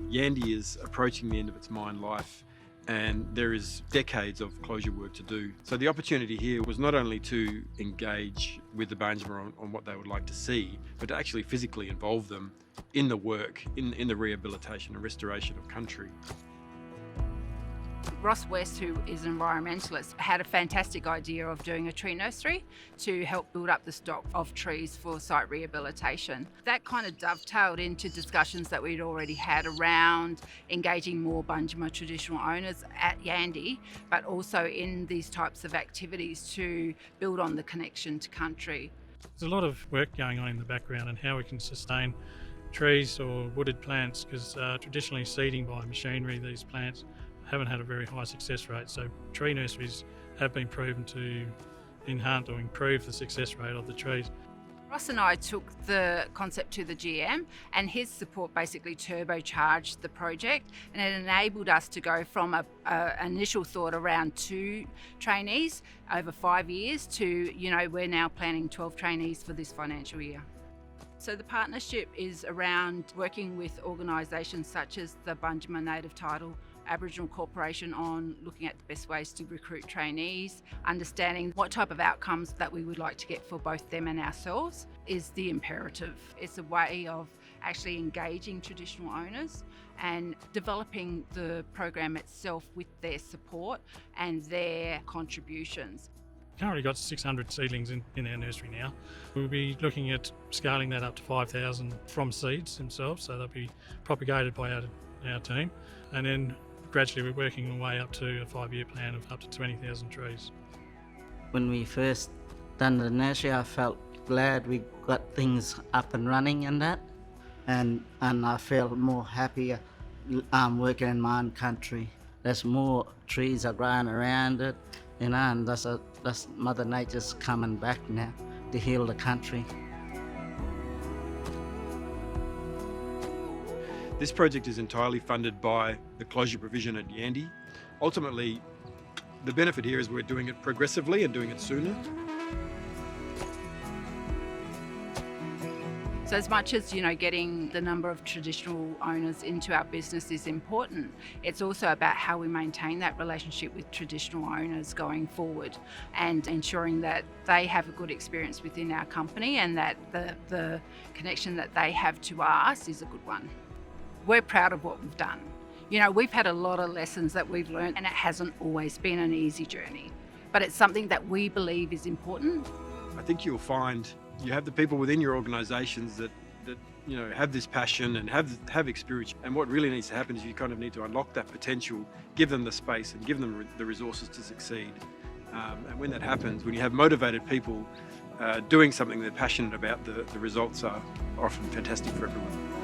Yandi is approaching the end of its mine life, and there is decades of closure work to do. So the opportunity here was not only to engage with the Banjima on what they would like to see, but to actually physically involve them in the work, in the rehabilitation and restoration of country. Ross West, who is an environmentalist, had a fantastic idea of doing a tree nursery to help build up the stock of trees for site rehabilitation. That kind of dovetailed into discussions that we'd already had around engaging more Banjima traditional owners at Yandi, but also in these types of activities to build on the connection to country. There's a lot of work going on in the background and how we can sustain trees or wooded plants, because traditionally seeding by machinery, these plants haven't had a very high success rate. So tree nurseries have been proven to enhance or improve the success rate of the trees. Ross and I took the concept to the GM, and his support basically turbocharged the project, and it enabled us to go from an initial thought around 2 trainees over 5 years to, we're now planning 12 trainees for this financial year. So the partnership is around working with organisations such as the Banjima Native Title Aboriginal Corporation on looking at the best ways to recruit trainees, understanding what type of outcomes that we would like to get for both them and ourselves is the imperative. It's a way of actually engaging traditional owners and developing the program itself with their support and their contributions. Currently got 600 seedlings in our nursery now. We'll be looking at scaling that up to 5,000 from seeds themselves, so they'll be propagated by our team, and then gradually we're working our way up to a 5-year plan of up to 20,000 trees. When we first done the nursery, I felt glad we got things up and running and that, and I felt more happier working in my own country. There's more trees are growing around it, and that's Mother Nature's coming back now to heal the country. This project is entirely funded by the closure provision at Yandi. Ultimately, the benefit here is we're doing it progressively and doing it sooner. So as much as, getting the number of traditional owners into our business is important, it's also about how we maintain that relationship with traditional owners going forward and ensuring that they have a good experience within our company and that the connection that they have to us is a good one. We're proud of what we've done. We've had a lot of lessons that we've learned, and it hasn't always been an easy journey, but it's something that we believe is important. I think you'll find you have the people within your organisations that have this passion and have experience, and what really needs to happen is you kind of need to unlock that potential, give them the space and give them the resources to succeed. And when that happens, when you have motivated people doing something they're passionate about, the results are often fantastic for everyone.